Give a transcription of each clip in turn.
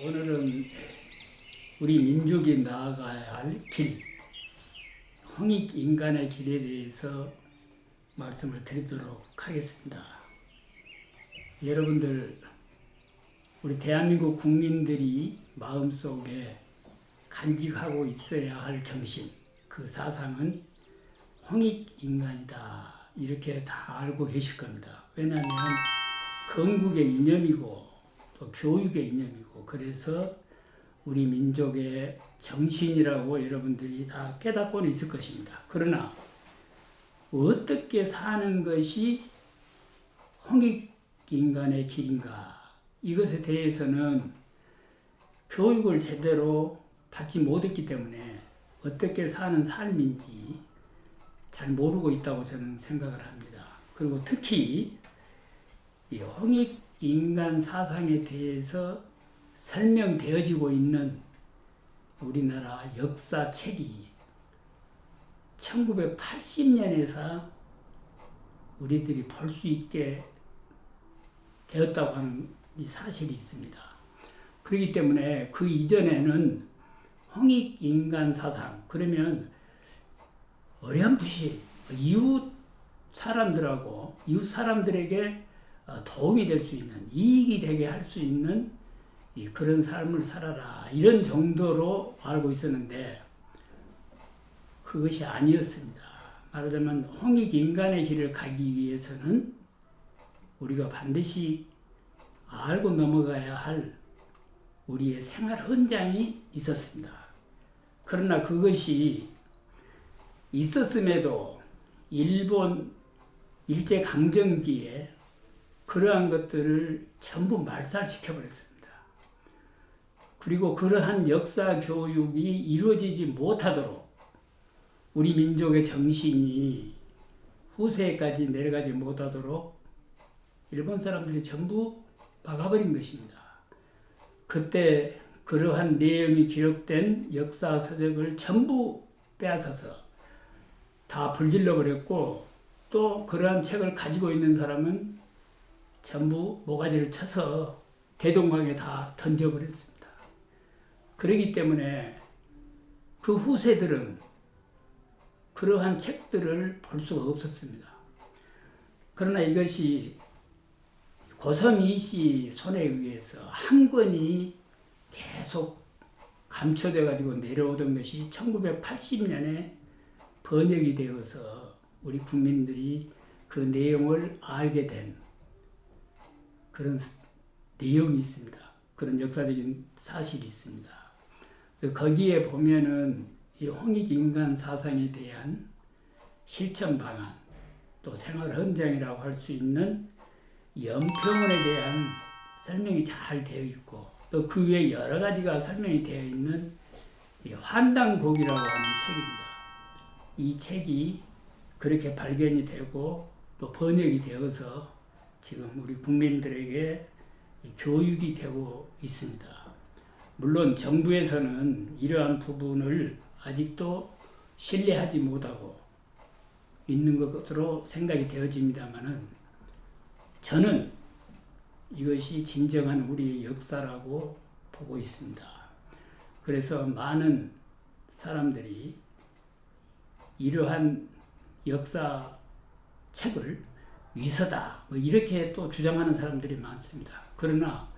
오늘은 우리 민족이 나아가야 할 길, 홍익인간의 길에 대해서 말씀을 드리도록 하겠습니다. 여러분들, 우리 대한민국 국민들이 마음속에 간직하고 있어야 할 정신, 그 사상은 홍익인간이다. 이렇게 다 알고 계실 겁니다. 왜냐하면 건국의 이념이고 또 교육의 이념이고, 그래서 우리 민족의 정신이라고 여러분들이 다 깨닫고는 있을 것입니다. 그러나 어떻게 사는 것이 홍익인간의 길인가, 이것에 대해서는 교육을 제대로 받지 못했기 때문에 어떻게 사는 삶인지 잘 모르고 있다고 저는 생각을 합니다. 그리고 특히 이 홍익인간 사상에 대해서 설명되어지고 있는 우리나라 역사책이 1980년에서 우리들이 볼 수 있게 되었다고 하는 이 사실이 있습니다. 그렇기 때문에 그 이전에는 홍익인간 사상, 그러면 어렴풋이 이웃 사람들에게 도움이 될 수 있는, 이익이 되게 할 수 있는 그런 삶을 살아라, 이런 정도로 알고 있었는데 그것이 아니었습니다. 말하자면 홍익인간의 길을 가기 위해서는 우리가 반드시 알고 넘어가야 할 우리의 생활 현장이 있었습니다. 그러나 그것이 있었음에도 일본 일제강점기에 그러한 것들을 전부 말살시켜버렸습니다. 그리고 그러한 역사 교육이 이루어지지 못하도록 우리 민족의 정신이 후세까지 내려가지 못하도록 일본 사람들이 전부 박아버린 것입니다. 그때 그러한 내용이 기록된 역사 서적을 전부 빼앗아서 다 불질러 버렸고, 또 그러한 책을 가지고 있는 사람은 전부 모가지를 쳐서 대동강에 다 던져버렸습니다. 그렇기 때문에 그 후세들은 그러한 책들을 볼 수가 없었습니다. 그러나 이것이 고성이 씨 손에 의해서 한 권이 계속 감춰져 가지고 내려오던 것이 1980년에 번역이 되어서 우리 국민들이 그 내용을 알게 된 그런 내용이 있습니다. 그런 역사적인 사실이 있습니다. 거기에 보면은 이 홍익인간 사상에 대한 실천 방안, 또 생활 현장이라고 할 수 있는 연평원에 대한 설명이 잘 되어 있고, 또 그 외에 여러 가지가 설명이 되어 있는 이 환단곡이라고 하는 책입니다. 이 책이 그렇게 발견이 되고 또 번역이 되어서 지금 우리 국민들에게 교육이 되고 있습니다. 물론 정부에서는 이러한 부분을 아직도 신뢰하지 못하고 있는 것으로 생각이 되어집니다만은, 저는 이것이 진정한 우리의 역사라고 보고 있습니다. 그래서 많은 사람들이 이러한 역사 책을 위서다, 이렇게 또 주장하는 사람들이 많습니다. 그러나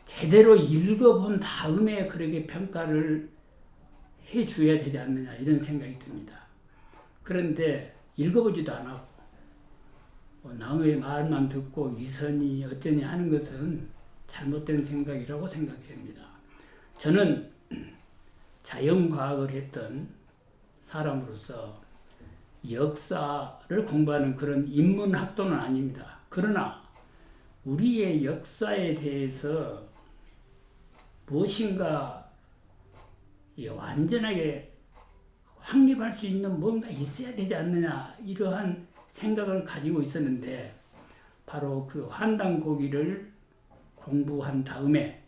제대로 읽어본 다음에 그렇게 평가를 해줘야 되지 않느냐, 이런 생각이 듭니다. 그런데 읽어보지도 않았고 남의 말만 듣고 위선이 어쩌니 하는 것은 잘못된 생각이라고 생각합니다. 저는 자연과학을 했던 사람으로서 역사를 공부하는 그런 인문학도는 아닙니다. 그러나 우리의 역사에 대해서 무엇인가 완전하게 확립할 수 있는 뭔가 있어야 되지 않느냐, 이러한 생각을 가지고 있었는데, 바로 그 환단고기를 공부한 다음에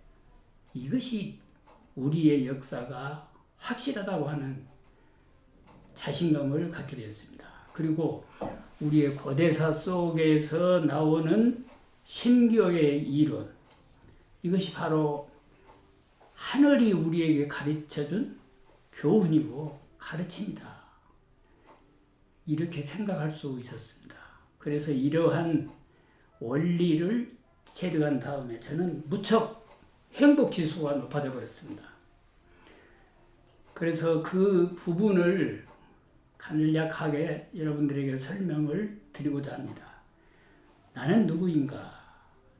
이것이 우리의 역사가 확실하다고 하는 자신감을 갖게 되었습니다. 그리고 우리의 고대사 속에서 나오는 신교의 이론, 이것이 바로 하늘이 우리에게 가르쳐준 교훈이고 가르침이다. 이렇게 생각할 수 있었습니다. 그래서 이러한 원리를 체득한 다음에 저는 무척 행복지수가 높아져 버렸습니다. 그래서 그 부분을 간략하게 여러분들에게 설명을 드리고자 합니다. 나는 누구인가?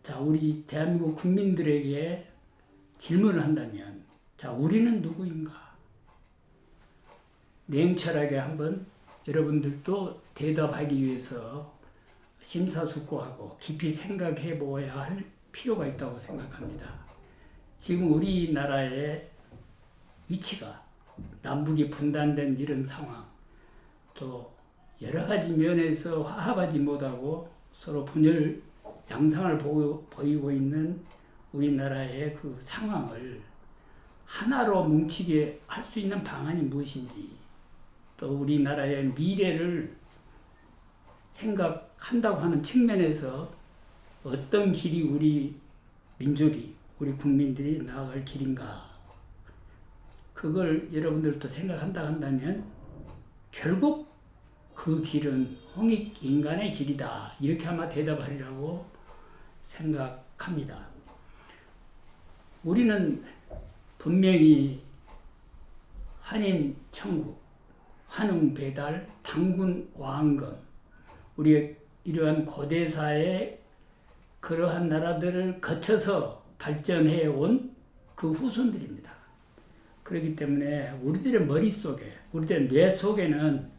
자, 우리 대한민국 국민들에게 질문을 한다면, 자, 우리는 누구인가? 냉철하게 한번 여러분들도 대답하기 위해서 심사숙고하고 깊이 생각해 보아야 할 필요가 있다고 생각합니다. 지금 우리나라의 위치가 남북이 분단된 이런 상황, 또 여러 가지 면에서 화합하지 못하고 서로 분열 양상을 보이고 있는 우리나라의 그 상황을 하나로 뭉치게 할 수 있는 방안이 무엇인지, 또 우리나라의 미래를 생각한다고 하는 측면에서 어떤 길이 우리 민족이, 우리 국민들이 나아갈 길인가, 그걸 여러분들도 생각한다 한다면 결국 그 길은 홍익인간의 길이다, 이렇게 아마 대답하리라고 생각합니다. 우리는 분명히 한인 천국, 환웅 배달, 당군 왕건, 우리의 이러한 고대사의 그러한 나라들을 거쳐서 발전해 온 그 후손들입니다. 그렇기 때문에 우리들의 머릿속에, 우리들의 뇌 속에는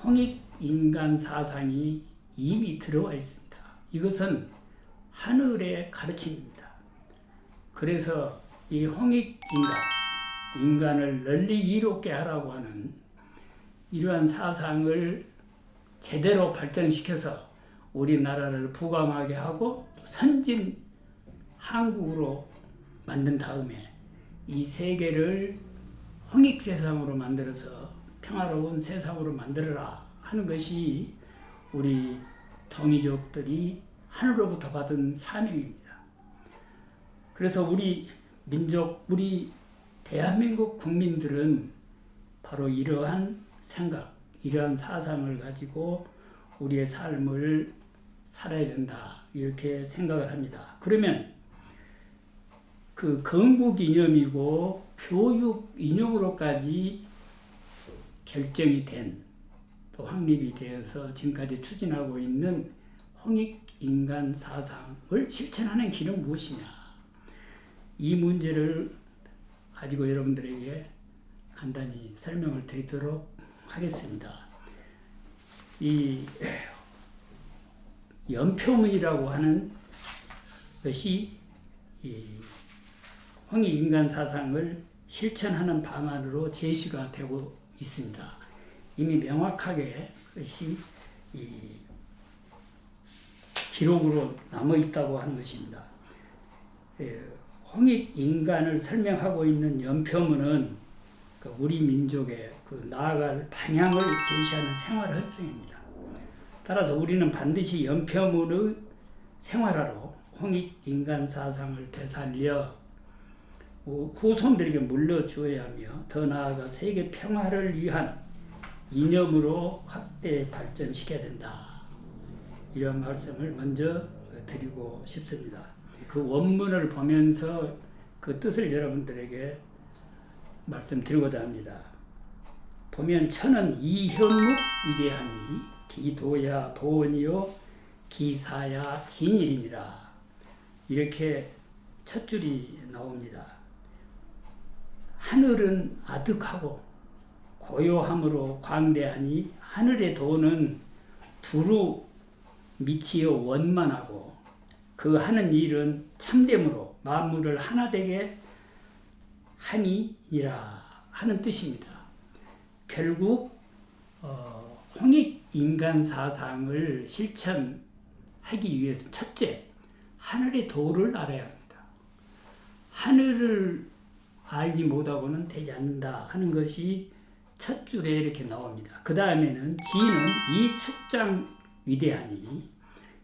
홍익인간 사상이 이미 들어와 있습니다. 이것은 하늘의 가르침입니다. 그래서 이 홍익인간, 인간을 널리 이롭게 하라고 하는 이러한 사상을 제대로 발전시켜서 우리나라를 부강하게 하고 선진 한국으로 만든 다음에 이 세계를 홍익세상으로 만들어서 평화로운 세상으로 만들어라 하는 것이 우리 동이족들이 하늘로부터 받은 사명입니다. 그래서 우리 민족, 우리 대한민국 국민들은 바로 이러한 생각, 이러한 사상을 가지고 우리의 삶을 살아야 된다, 이렇게 생각을 합니다. 그러면 그 건국 이념이고 교육 이념으로까지 결정이 된, 또 확립이 되어서 지금까지 추진하고 있는 홍익인간 사상을 실천하는 길은 무엇이냐, 이 문제를 가지고 여러분들에게 간단히 설명을 드리도록 하겠습니다. 이 연표문이라고 하는 것이 이 홍익인간 사상을 실천하는 방안으로 제시가 되고 있습니다. 이미 명확하게 그것이 이 기록으로 남아 있다고 하는 것입니다. 홍익인간을 설명하고 있는 연표문은 우리 민족의 그 나아갈 방향을 제시하는 생활 헌정입니다. 따라서 우리는 반드시 연표문의 생활화로 홍익인간 사상을 되살려 후손들에게 물려주어야 하며, 더 나아가 세계 평화를 위한 이념으로 확대 발전시켜야 된다, 이런 말씀을 먼저 드리고 싶습니다. 그 원문을 보면서 그 뜻을 여러분들에게 말씀드리고자 합니다. 보면 천은 이현묵 위대하니 기도야 보원이요 기사야 진일이니라, 이렇게 첫 줄이 나옵니다. 하늘은 아득하고 고요함으로 광대하니 하늘의 도는 두루 미치어 원만하고 그 하는 일은 참됨으로 만물을 하나 되게 함이니라 하는 뜻입니다. 결국 홍익인간 사상을 실천하기 위해서 첫째, 하늘의 도를 알아야 합니다. 하늘을 알지 못하고는 되지 않는다 하는 것이 첫 줄에 이렇게 나옵니다. 그 다음에는 지는 이 축장 위대하니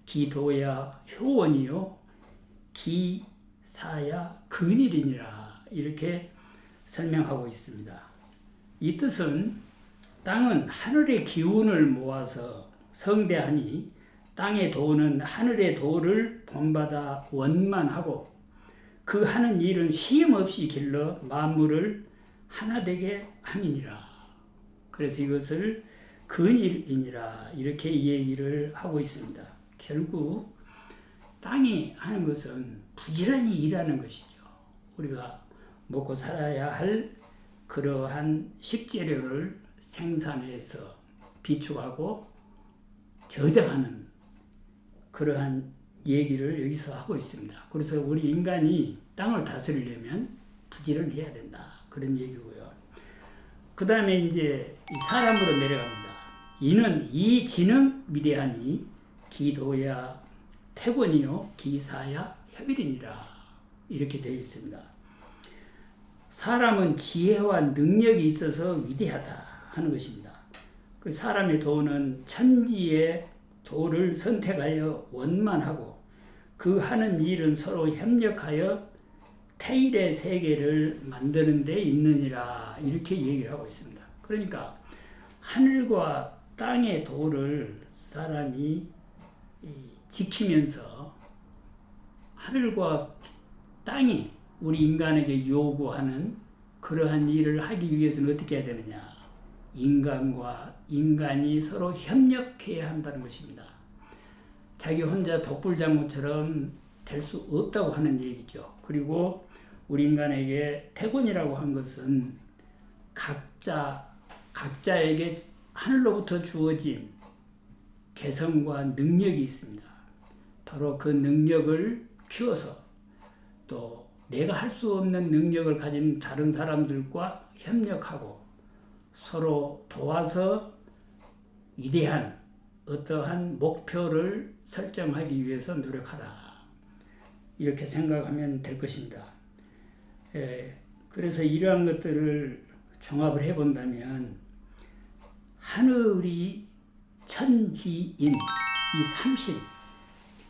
기도야 효원이요 기사야 근일이니라, 이렇게 설명하고 있습니다. 이 뜻은 땅은 하늘의 기운을 모아서 성대하니 땅의 도는 하늘의 도를 본받아 원만하고 그 하는 일은 쉼 없이 길러 만물을 하나 되게 함이니라. 그래서 이것을 근일이니라 이렇게 얘기를 하고 있습니다. 결국 땅이 하는 것은 부지런히 일하는 것이죠. 우리가 먹고 살아야 할 그러한 식재료를 생산해서 비축하고 저장하는 그러한 얘기를 여기서 하고 있습니다. 그래서 우리 인간이 땅을 다스리려면 부지런해야 된다. 그런 얘기고요. 그 다음에 이제 사람으로 내려갑니다. 이는 이 지능 위대하니 기도야 태권이요 기사야 협일이니라 이렇게 되어 있습니다. 사람은 지혜와 능력이 있어서 위대하다 하는 것입니다. 그 사람의 도는 천지의 도를 선택하여 원만하고 그 하는 일은 서로 협력하여 태일의 세계를 만드는 데 있느니라 이렇게 얘기를 하고 있습니다. 그러니까 하늘과 땅의 도를 사람이 지키면서 하늘과 땅이 우리 인간에게 요구하는 그러한 일을 하기 위해서는 어떻게 해야 되느냐? 인간과 인간이 서로 협력해야 한다는 것입니다. 자기 혼자 독불장군처럼 될 수 없다고 하는 얘기죠. 그리고 우리 인간에게 태권이라고 한 것은 각자에게 하늘로부터 주어진 개성과 능력이 있습니다. 바로 그 능력을 키워서 또 내가 할 수 없는 능력을 가진 다른 사람들과 협력하고 서로 도와서 위대한 어떠한 목표를 설정하기 위해서 노력하라. 이렇게 생각하면 될 것입니다. 그래서 이러한 것들을 종합을 해본다면 하늘이 천지인 이 삼신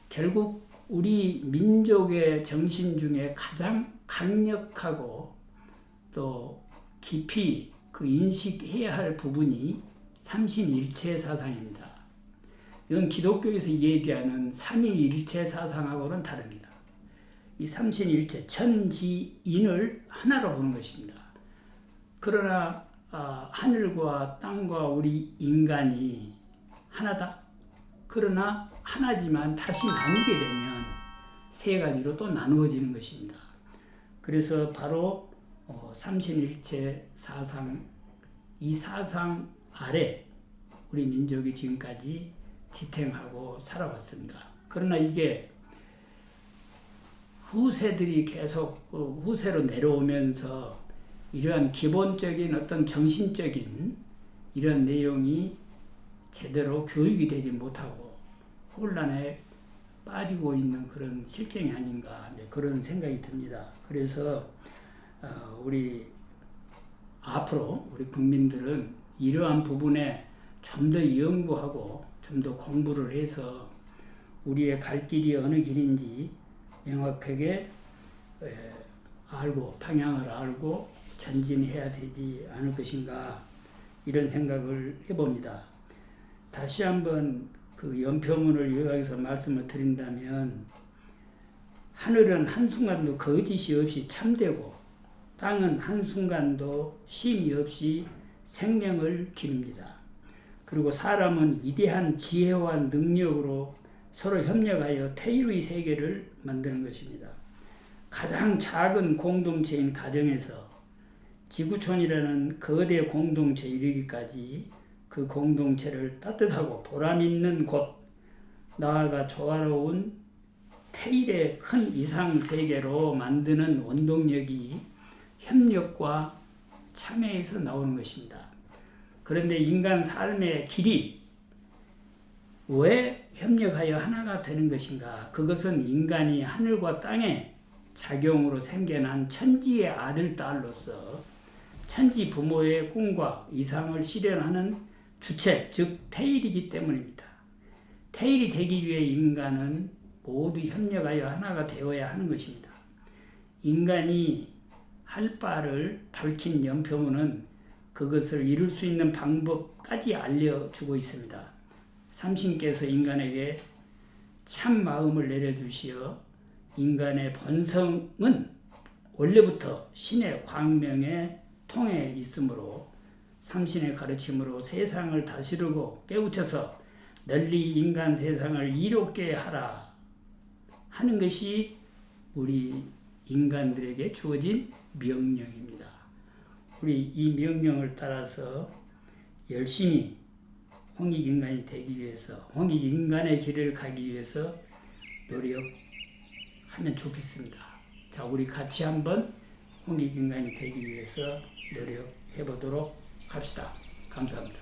결국 우리 민족의 정신 중에 가장 강력하고 또 깊이 그 인식해야 할 부분이 삼신일체 사상입니다. 이건 기독교에서 얘기하는 삼위일체 사상하고는 다릅니다. 이 삼신일체 천지인을 하나로 보는 것입니다. 그러나 하늘과 땅과 우리 인간이 하나다. 그러나 하나지만 다시 나누게 되면 세 가지로 또 나누어지는 것입니다. 그래서 바로 삼신일체 사상, 이 사상 아래 우리 민족이 지금까지 지탱하고 살아왔습니다. 그러나 이게 후세들이 계속 후세로 내려오면서 이러한 기본적인 어떤 정신적인 이런 내용이 제대로 교육이 되지 못하고 혼란에 빠지고 있는 그런 실정이 아닌가 그런 생각이 듭니다. 그래서 우리 앞으로 우리 국민들은 이러한 부분에 좀 더 연구하고 좀 더 공부를 해서 우리의 갈 길이 어느 길인지 명확하게 알고 방향을 알고 전진해야 되지 않을 것인가 이런 생각을 해봅니다. 다시 한번 그 연표문을 요약해서 말씀을 드린다면 하늘은 한순간도 거짓이 없이 참되고 땅은 한순간도 쉼이 없이 생명을 기릅니다. 그리고 사람은 위대한 지혜와 능력으로 서로 협력하여 태일의 세계를 만드는 것입니다. 가장 작은 공동체인 가정에서 지구촌이라는 거대 공동체에 이르기까지 그 공동체를 따뜻하고 보람있는 곳, 나아가 조화로운 태일의 큰 이상세계로 만드는 원동력이 협력과 참여에서 나오는 것입니다. 그런데 인간 삶의 길이 왜 협력하여 하나가 되는 것인가? 그것은 인간이 하늘과 땅의 작용으로 생겨난 천지의 아들, 딸로서 천지 부모의 꿈과 이상을 실현하는 주체, 즉 태일이기 때문입니다. 태일이 되기 위해 인간은 모두 협력하여 하나가 되어야 하는 것입니다. 인간이 할 바를 밝힌 연표문은 그것을 이룰 수 있는 방법까지 알려주고 있습니다. 삼신께서 인간에게 참 마음을 내려주시어 인간의 본성은 원래부터 신의 광명에 통해 있으므로 삼신의 가르침으로 세상을 다스리고 깨우쳐서 널리 인간 세상을 이롭게 하라 하는 것이 우리 인간들에게 주어진 명령입니다. 우리 이 명령을 따라서 열심히 홍익인간이 되기 위해서, 홍익인간의 길을 가기 위해서 노력하면 좋겠습니다. 자, 우리 같이 한번 홍익인간이 되기 위해서 노력해 보도록 합시다. 감사합니다.